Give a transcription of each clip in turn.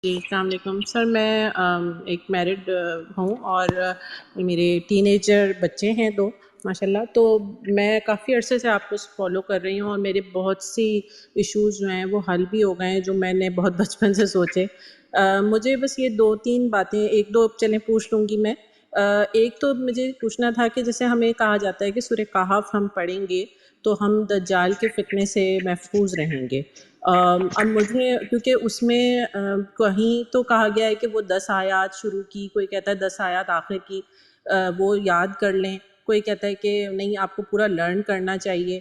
جی السلام علیکم سر. میں ایک میرڈ ہوں اور میرے ٹین ایجر بچے ہیں 2 ماشاء اللہ. تو میں کافی عرصے سے آپ کو فالو کر رہی ہوں اور میرے بہت سی ایشوز جو ہیں وہ حل بھی ہو گئے ہیں جو میں نے بہت بچپن سے سوچے. مجھے بس یہ 2-3 باتیں 1-2 چلیں پوچھ لوں گی میں. ایک تو مجھے پوچھنا تھا کہ جیسے ہمیں کہا جاتا ہے کہ سورہ کہف ہم پڑھیں گے تو ہم دجال کے فتنے سے محفوظ رہیں گے. اب مجھے کیونکہ اس میں کہیں تو کہا گیا ہے کہ وہ 10 آیات شروع کی، کوئی کہتا ہے 10 آیات آخر کی وہ یاد کر لیں، کوئی کہتا ہے کہ نہیں آپ کو پورا لرن کرنا چاہیے.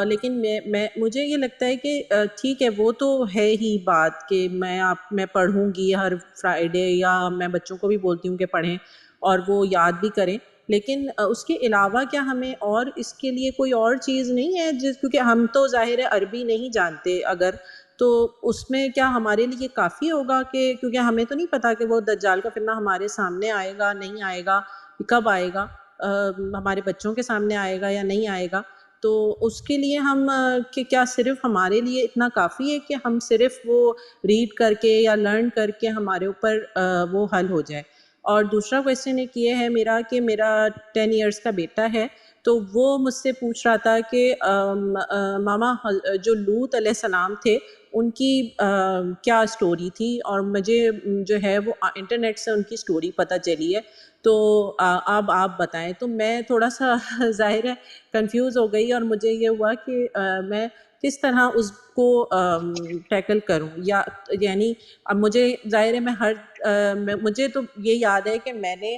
لیکن مجھے یہ لگتا ہے کہ ٹھیک ہے وہ تو ہے ہی بات کہ میں پڑھوں گی ہر فرائیڈے، یا میں بچوں کو بھی بولتی ہوں کہ پڑھیں اور وہ یاد بھی کریں. لیکن اس کے علاوہ کیا ہمیں اور اس کے لیے کوئی اور چیز نہیں ہے کیونکہ ہم تو ظاہر ہے عربی نہیں جانتے، اگر تو اس میں کیا ہمارے لیے کافی ہوگا کہ کیونکہ ہمیں تو نہیں پتہ کہ وہ دجال کا فتنہ ہمارے سامنے آئے گا نہیں آئے گا، کب آئے گا، ہمارے بچوں کے سامنے آئے گا یا نہیں آئے گا. تو اس کے لیے ہم کہ کیا صرف ہمارے لیے اتنا کافی ہے کہ ہم صرف وہ ریڈ کر کے یا لرن کر کے ہمارے اوپر وہ حل ہو جائے. اور دوسرا کویسچن ایک یہ ہے میرا کہ میرا 10 ایئرس کا بیٹا ہے، تو وہ مجھ سے پوچھ رہا تھا کہ ماما جو لوط علیہ السلام تھے ان کی کیا سٹوری تھی، اور مجھے جو ہے وہ انٹرنیٹ سے ان کی سٹوری پتہ چلی ہے، تو اب آپ بتائیں. تو میں تھوڑا سا ظاہر ہے کنفیوز ہو گئی اور مجھے یہ ہوا کہ میں کس طرح اس کو ٹیکل کروں، یا یعنی اب مجھے ظاہر ہے مجھے تو یہ یاد ہے کہ میں نے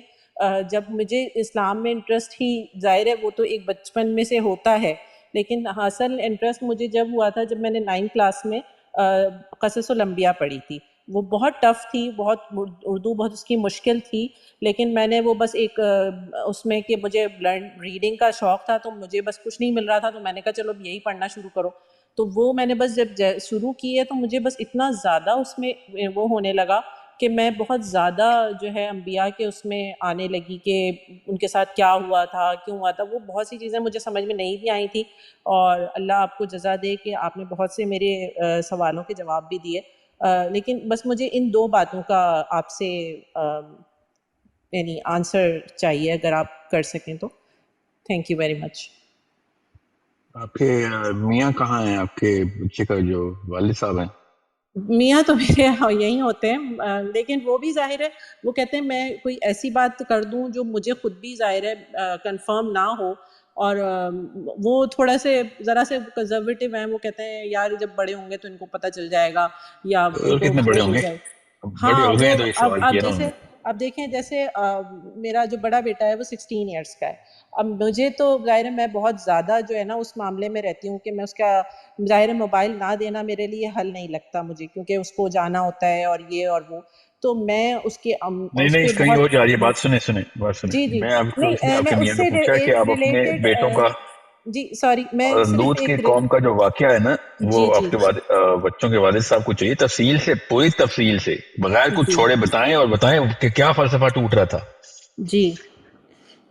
جب مجھے اسلام میں انٹرسٹ ہی ظاہر ہے وہ تو ایک بچپن میں سے ہوتا ہے، لیکن اصل انٹرسٹ مجھے جب ہوا تھا جب میں نے 9 کلاس میں قصص الانبیاء پڑھی تھی. وہ بہت ٹف تھی، بہت اردو بہت اس کی مشکل تھی، لیکن میں نے وہ بس ایک اس میں کہ مجھے ریڈنگ کا شوق تھا تو مجھے بس کچھ نہیں مل رہا تھا تو میں نے کہا چلو یہی پڑھنا شروع کرو. تو وہ میں نے بس جب شروع کی ہے تو مجھے بس اتنا زیادہ اس میں وہ ہونے لگا کہ میں بہت زیادہ جو ہے انبیاء کے اس میں آنے لگی کہ ان کے ساتھ کیا ہوا تھا، کیوں ہوا تھا. وہ بہت سی چیزیں مجھے سمجھ میں نہیں بھی آئی تھیں، اور اللہ آپ کو جزا دے کہ آپ نے بہت سے میرے سوالوں کے جواب بھی دیے. لیکن بس مجھے ان 2 باتوں کا آپ سے یعنی آنسر چاہیے اگر آپ کر سکیں تو. تھینک یو ویری مچ. آپ کے میاں کہاں ہیں؟ آپ کے بچے کا جو والد صاحب ہیں؟ میاں تو میرے یہیں ہوتے ہیں، لیکن وہ بھی ظاہر ہے وہ کہتے ہیں میں کوئی ایسی بات کر دوں جو مجھے خود بھی ظاہر ہے کنفرم نہ ہو، اور وہ تھوڑا سے ذرا سے کنزرویٹو ہیں. وہ کہتے ہیں یار جب بڑے ہوں گے تو ان کو پتہ چل جائے گا یا ان کو کتنے بڑے وہ ہوں مل گے؟ جائے. بڑے ہاں ہو گئے وہ ہیں تو یہ سوال اب کیا نا انہوں جیسے نے. اب دیکھیں جیسے میرا جو بڑا بیٹا ہے وہ 16 ایئرس کا ہے. اب مجھے تو ظاہر ہے میں بہت زیادہ جو ہے نا اس معاملے میں رہتی ہوں کہ میں اس کا ظاہر موبائل نہ دینا میرے لیے حل نہیں لگتا مجھے، کیونکہ اس کو جانا ہوتا ہے اور یہ اور وہ. تو میں اس نہیں کے کہیں بہت اور جا رہی ہے بات. بات سنیں. جی جی میں آپ کو اس نے نہیں آپ میں کے میاں اس نے سے پوچھا کہ آپ اپنے ریلیٹڈ بیٹوں کا جی سوری میں صرف لوط کی ایک قوم کا جو واقعہ ہے نا وہ جی آپ جی کے بچوں کے والد صاحب کو چاہیے تفصیل سے، پوری تفصیل سے، بغیر کچھ جی چھوڑے بتائیں، اور بتائیں کہ کیا فلسفہ ٹوٹ رہا تھا. جی.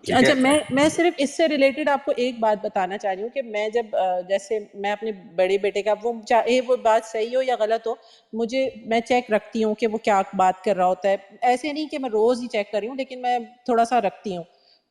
ٹھیک ہے. اچھا میں صرف اس سے ریلیٹڈ آپ کو ایک بات بتانا چاہ رہی ہوں کہ میں جب جیسے میں اپنے بڑے بیٹے کا وہ چاہے وہ بات صحیح ہو یا غلط ہو میں چیک رکھتی ہوں کہ وہ کیا بات کر رہا ہوتا ہے. ایسے نہیں کہ میں روز ہی چیک کر رہی ہوں، لیکن میں تھوڑا سا رکھتی ہوں.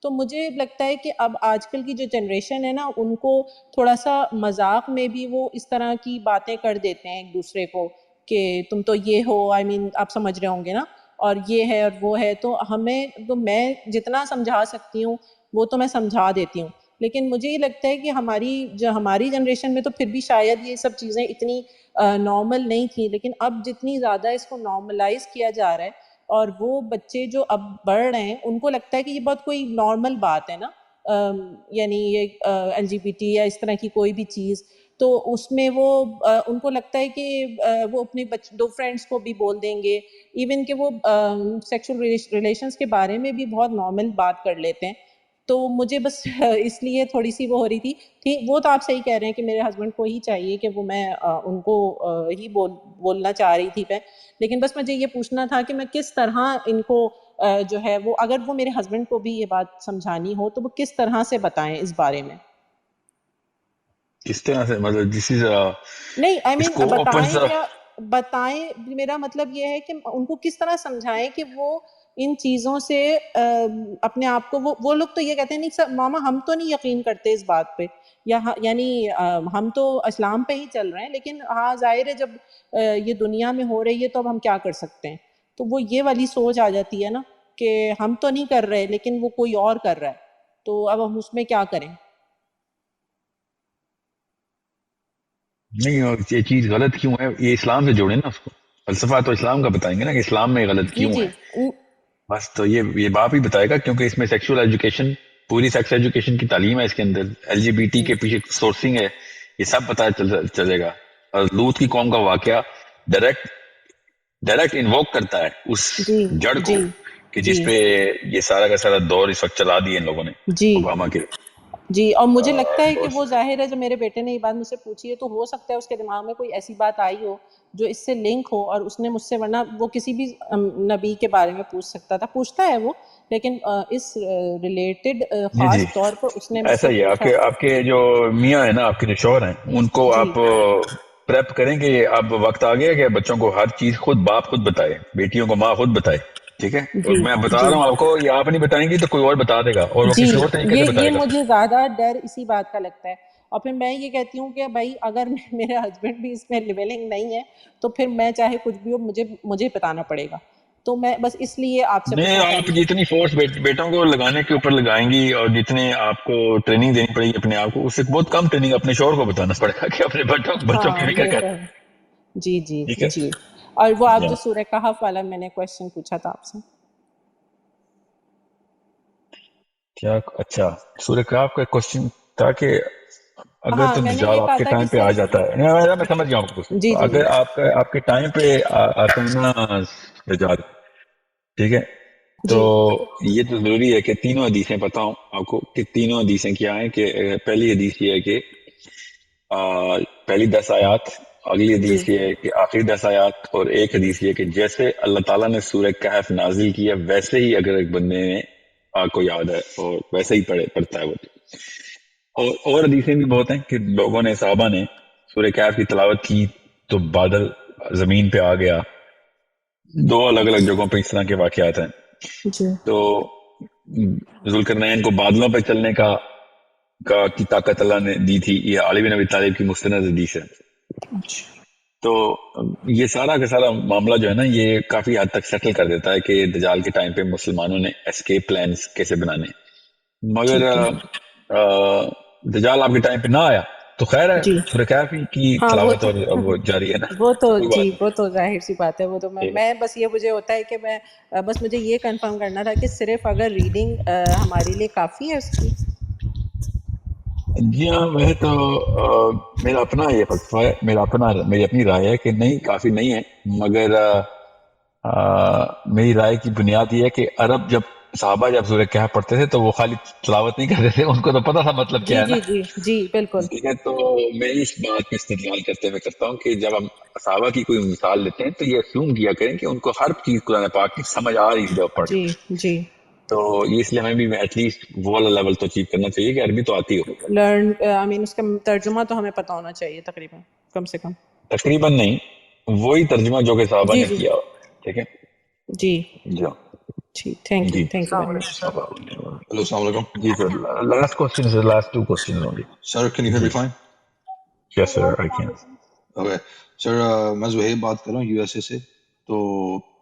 تو مجھے لگتا ہے کہ اب آج کل کی جو جنریشن ہے نا ان کو تھوڑا سا مذاق میں بھی وہ اس طرح کی باتیں کر دیتے ہیں ایک دوسرے کو کہ تم تو یہ ہو، آپ سمجھ رہے ہوں گے نا، اور یہ ہے اور وہ ہے. تو میں جتنا سمجھا سکتی ہوں وہ تو میں سمجھا دیتی ہوں، لیکن مجھے یہ لگتا ہے کہ ہماری جنریشن میں تو پھر بھی شاید یہ سب چیزیں اتنی نارمل نہیں تھیں، لیکن اب جتنی زیادہ اس کو نارملائز کیا جا رہا ہے اور وہ بچے جو اب بڑھ رہے ہیں ان کو لگتا ہے کہ یہ بہت کوئی نارمل بات ہے نا، یعنی یہ LGBT یا اس طرح کی کوئی بھی چیز. تو اس میں وہ ان کو لگتا ہے کہ وہ اپنے 2 فرینڈس کو بھی بول دیں گے، ایون کہ وہ سیکشل ریلیشنز کے بارے میں بھی بہت نارمل بات کر لیتے ہیں. تو مجھے بس اس لیے تھوڑی سی وہ ہو رہی تھی. وہ تو آپ صحیح کہہ رہے ہیں کہ میرے ہسبینڈ کو ہی چاہیے کہ وہ میں ان کو ہی بولنا چاہ رہی تھی میں، لیکن بس مجھے یہ پوچھنا تھا کہ میں کس طرح ان کو جو ہے وہ اگر وہ میرے ہسبینڈ کو بھی یہ بات سمجھانی ہو تو وہ کس طرح سے بتائیں اس بارے میں. اس طرح سے مطلب نہیں اس کو اوپن بتائیں سا کیا بتائیں, میرا مطلب یہ ہے کہ ان کو کس طرح سمجھائیں کہ وہ ان چیزوں سے اپنے آپ کو, وہ لوگ تو یہ کہتے ہیں نہیں سر ماما ہم تو نہیں یقین کرتے اس بات پہ, یا یعنی ہم تو اسلام پہ ہی چل رہے ہیں, لیکن ہاں ظاہر ہے جب یہ دنیا میں ہو رہی ہے تو اب ہم کیا کر سکتے ہیں. تو وہ یہ والی سوچ آ جاتی ہے نا کہ ہم تو نہیں کر رہے لیکن وہ کوئی اور کر رہا ہے, تو اب ہم اس میں کیا کریں. نہیں, اور یہ چیز غلط کیوں ہے, یہ اسلام سے جوڑیں نا اس کو. فلسفہ تو اسلام کا بتائیں گے نا کہ اسلام میں غلط جی کیوں جی ہے. بس تو یہ باپ ہی بتائے گا, کیونکہ اس میں سیکشول ایجوکیشن, پوری سیکس ایجوکیشن کی تعلیم ہے اس کے اندر, ایل جی بی ٹی کے پیچھے سورسنگ ہے, یہ سب پتہ چلے گا. اور لوط کی قوم کا واقعہ ڈائریکٹ انووک کرتا ہے اس جی جڑ کو جی کہ جی جس پہ یہ سارا کا سارا دور اس وقت چلا دیا ان لوگوں نے, جی اوباما کے. جی, اور مجھے لگتا ہے کہ بہت وہ ظاہر ہے جب میرے بیٹے نے یہ بات مجھ سے پوچھی ہے تو ہو سکتا ہے اس کے دماغ میں کوئی ایسی بات آئی ہو جو اس سے لنک ہو, اور اس نے مجھ سے, ورنہ وہ کسی بھی نبی کے بارے میں پوچھ سکتا تھا, پوچھتا ہے وہ, لیکن اس ریلیٹڈ جی جی, خاص طور پر اس نے مجھ ایسا سے ہی ہے. پوچھا. آپ کے جو میاں ہیں نا, آپ کے جو شوہر ہیں, ان کو جی آپ پریپ کریں کہ اب وقت آ گیا کہ بچوں کو ہر چیز باپ خود بتائے, بیٹیوں کو ماں خود بتائے. ٹھیک ہے, اور جی میں بتا جی رہا ہوں آپ کو, یہ آپ نہیں بتائیں گی تو کوئی اور بتا دے گا, اور وہ جی, کسی اور طریقے سے یہ بتائے گا. مجھے زیادہ ڈر اسی بات کا لگتا ہے. اور پھر میں یہ کہتی ہوں کہ بھائی اگر میرے ہسبینڈ بھی اس میں لیولنگ نہیں ہے تو پھر میں چاہے کچھ بھی ہو مجھے بتانا پڑے گا. تو میں بس اس لیے آپ سے نہیں, پوچھنا چاہ آپ رہی جتنی فورس بیٹوں کو لگانے کے اوپر لگائیں گی, اور جتنے آپ کو ٹریننگ دینی پڑے گی اپنے آپ کو, اس سے بہت کم ٹریننگ اپنے شوہر کو بتانا پڑے گا کہ اپنے بچوں کی ہاں فکر یہ کر. تو ہے. جی جی ٹھیک ہے, جی. اور وہ آپ یا جو سورہ کہف والا میں نے کوشچن پوچھا تھا آپ سے. کیا, اچھا سورہ کہف کا کوشچن تھا کہ اگر ہاں تو میں نے دجال یہ آپ کہا کے تھا کہ ٹائم پہ آ جاتا ہے, میں سمجھ گیا ہوں آپ کو. جی جی جی اگر آپ کے ٹائم پہ آتا ہے نا دجال, ٹھیک ہے, تو جی یہ تو ضروری ہے کہ تینوں حدیثیں پتہ ہوں آپ کو کہ تینوں حدیثیں کیا ہیں. کہ پہلی حدیث یہ ہے کہ پہلی 10 آیات, اگلی جی حدیث یہ ہے کہ آخری 10 آیات, اور ایک حدیث یہ کہ جیسے اللہ تعالیٰ نے سورہ کہف نازل کیا ویسے ہی اگر ایک بندے نے کو یاد ہے اور ویسے ہی پڑھتا ہے وہ. اور حدیثیں بھی بہت ہیں کہ لوگوں نے, صحابہ نے سورہ کہف کی تلاوت کی تو بادل زمین پہ آ گیا. 2 الگ الگ جگہوں پہ اس طرح کے واقعات ہیں. جی تو ذوالقرنین کو بادلوں پہ چلنے کی طاقت اللہ نے دی تھی, یہ علی بن ابی طالب کی مستند حدیث ہے. اچھا تو یہ سارا کا سارا معاملہ جو ہے نا, یہ کافی حد تک سیٹل کر دیتا ہے کہ دجال کے ٹائم پہ مسلمانوں نے اسکیپ پلانز کیسے بنانے. مگر ٹھیک ہے. دجال آپ کے ٹائم پہ نہ آیا تو خیر ہے, جی سورہ کہف کی ہاں تلاوت اور وہ جاری ہے نا, وہ تو کوئی جی بات نہیں. وہ تو ظاہر سی بات ہے. وہ تو ٹھیک میں بس یہ مجھے ہوتا ہے کہ میں بس مجھے یہ کنفرم کرنا تھا کہ صرف اگر ریڈنگ ہمارے لیے کافی ہے اس کی. ہے. جی ہاں, وہ تو میرا اپنا یہ فلسفہ ہے, میری اپنی رائے ہے کہ نہیں, کافی نہیں ہے. مگر میری رائے کی بنیاد یہ ہے کہ عرب صحابہ جب سورہ کہف پڑھتے تھے تو وہ خالی تلاوت نہیں کرتے تھے, ان کو تو پتہ تھا مطلب کیا جی ہے نا. جی جی جی بالکل. ٹھیک ہے, تو میں اس بات پہ استدلال کرتے ہوئے کرتا ہوں کہ جب ہم صحابہ کی کوئی مثال لیتے ہیں تو یہ اسیوم کیا کریں کہ ان کو ہر چیز قرآن پاک کی سمجھ آ رہی ہے جب پڑھ جی رہے ہیں. جی. تو اس لیے ہمیں بھی ایٹ لیسٹ وہ والا لیول تو اچیو کرنا چاہیے کہ عربی تو آتی ہو. لرن آئی مین اس کا ترجمہ تو ہمیں پتہ ہونا چاہیے تقریباً, کم سے کم. تقریباً نہیں, وہی ترجمہ جو کہ صحابہ جی نے جی کیا ہو. ٹھیک ہے جی جی ہاں. ٹھیک. تھینک یو جی, thank you very much. Hello, assalamu alaikum. جی sir, last question is the last 2 questions only. Sir, can you hear me جی, fine? yes sir, I can. Okay. Sir, میں زہیب بات کر رہا ہوں یو ایس اے سے. تو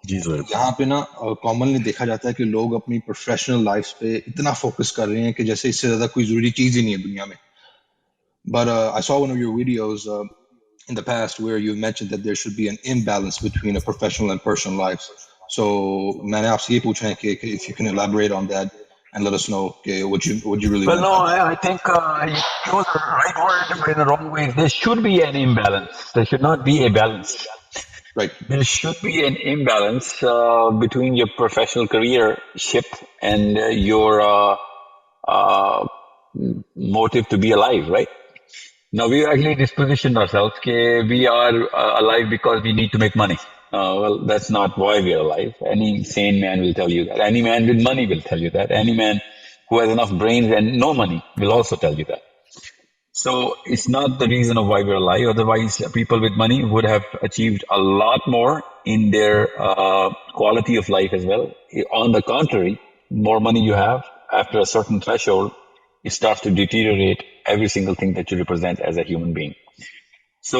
جی سر. یہاں پہ نا کامنلی دیکھا جاتا ہے کہ لوگ اپنی پروفیشنل لائف پہ اتنا فوکس کر رہے ہیں کہ جیسے اس سے زیادہ کوئی ضروری چیز ہی نہیں ہے دنیا میں. But I saw one of your videos in the past where you mentioned that there should be an imbalance between a professional and personal lives. So میں نے آپ سے یہ پوچھنا ہے کہ if you can elaborate on that and let us know what you really Well, meant no, by that. I think you chose the right word, but in the wrong way. There should be an imbalance. There should not be a balance. Right. There should be an imbalance between your professional career ship and your motive to be alive, right? Now, we've actually dispositioned ourselves that we are alive because we need to make money. Well, that's not why we are alive. Any sane man will tell you that. Any man with money will tell you that. Any man who has enough brains and no money will also tell you that. So it's not the reason of why we're alive. Otherwise, people with money would have achieved a lot more in their quality of life as well. On the contrary, more money you have, after a certain threshold, it starts to deteriorate every single thing that you represent as a human being. So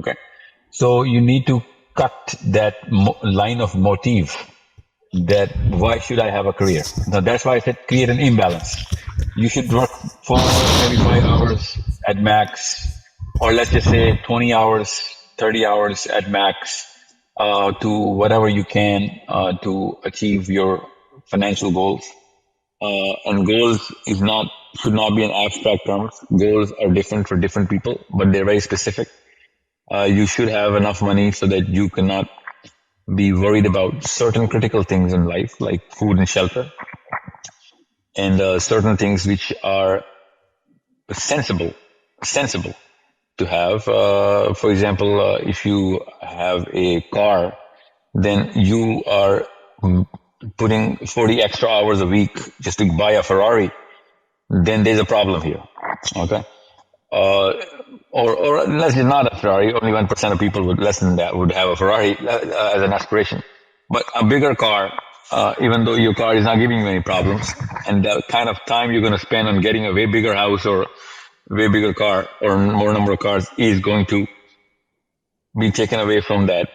Okay, so you need to cut that line of motive, that why should I have a career. Now that's why I said create an imbalance. You should work for maybe 5 hours at max, or let's just say 20 hours, 30 hours at max, to whatever you can to achieve your financial goals. And goals should not be an abstract term. Goals are different for different people, but they're very specific. You should have enough money so that you cannot be worried about certain critical things in life, like food and shelter, and certain things which are sensible to have. For example, if you have a car, then you are putting 40 extra hours a week just to buy a Ferrari, then there's a problem here. Okay. Or let's just not a Ferrari. Only 1% of people would less than that would have a Ferrari as an aspiration. But a bigger car, even though your car is not giving you any problems, and the kind of time you're going to spend on getting a way bigger house or way bigger car or more number of cars is going to be taken away from that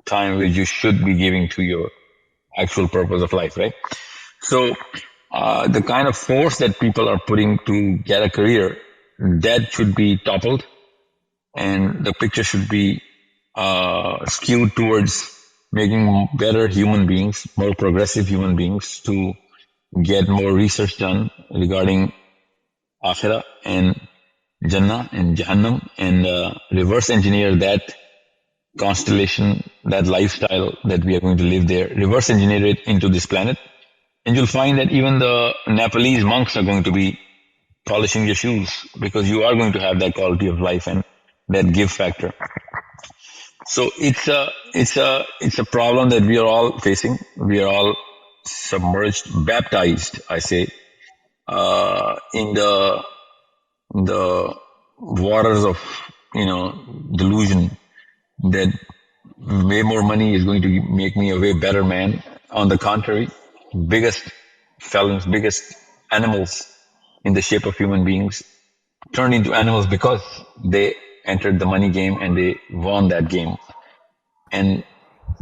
time which you should be giving to your actual purpose of life, right? So the kind of force that people are putting to get a career, that should be toppled, and the picture should be skewed towards making better human beings, more progressive human beings, to get more research done regarding akhirah and Jannah and Jahannam, and reverse engineer that constellation, that lifestyle that we are going to live there, reverse engineer it into this planet. And you'll find that even the Nepalese monks are going to be polishing your shoes, because you are going to have that quality of life and that give factor. So it's a problem that we are all facing. We are all submerged, baptized, I say, in the waters of delusion that way more money is going to make me a way better man. On the contrary, biggest felons, biggest animals in the shape of human beings turned into animals because they entered the money game and they won that game. And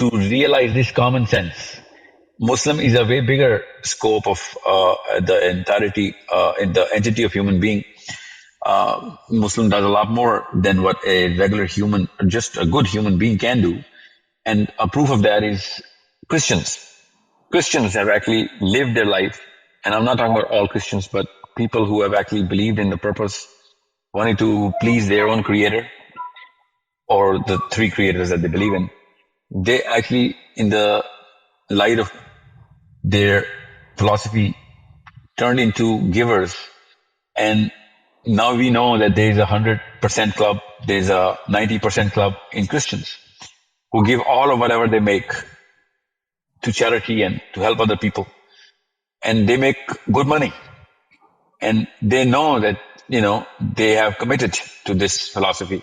to realize this common sense. Muslim is a way bigger scope of the entirety, in the entity of human being. Muslim does a lot more than what a regular human, just a good human being can do. And a proof of that is Christians. Christians have actually lived their life, and I'm not talking about all Christians, but people who have actually believed in the purpose, wanting to please their own creator or the three creators that they believe in, they actually, in the light of their philosophy, turned into givers. And now we know that there's a 100% club, there's a 90% club in Christians who give all of whatever they make to charity and to help other people. And they make good money. And they know that, they have committed to this philosophy.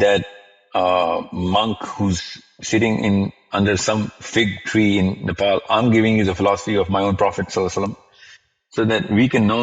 that monk who's sitting in under some fig tree in Nepal. I'm giving you the philosophy of my own Prophet sallallahu alaihi wasallam, so that we can know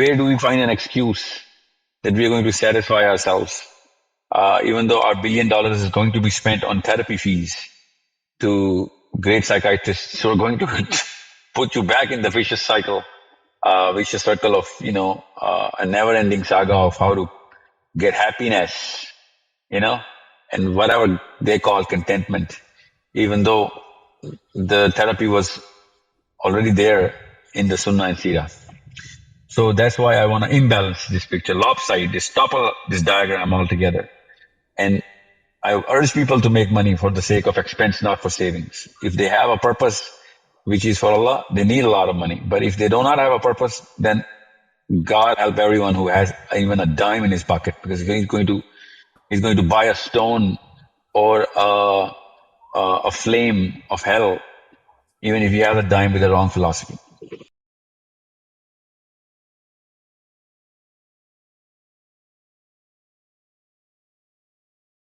where do we find an excuse that we are going to satisfy ourselves, even though our $1 billion is going to be spent on therapy fees to great psychiatrists who are going to put you back in the vicious circle of, a never-ending saga of how to get happiness, and whatever they call contentment, even though the therapy was already there in the Sunnah and Sirah. So that's why I want to imbalance this picture, lopsided, topple this diagram altogether. And I urge people to make money for the sake of expense, not for savings. If they have a purpose, which is for Allah, they need a lot of money. But if they do not have a purpose, then God help everyone who has even a dime in his pocket, because he's going to buy a stone or a flame of hell, even if he has a dime with the wrong philosophy.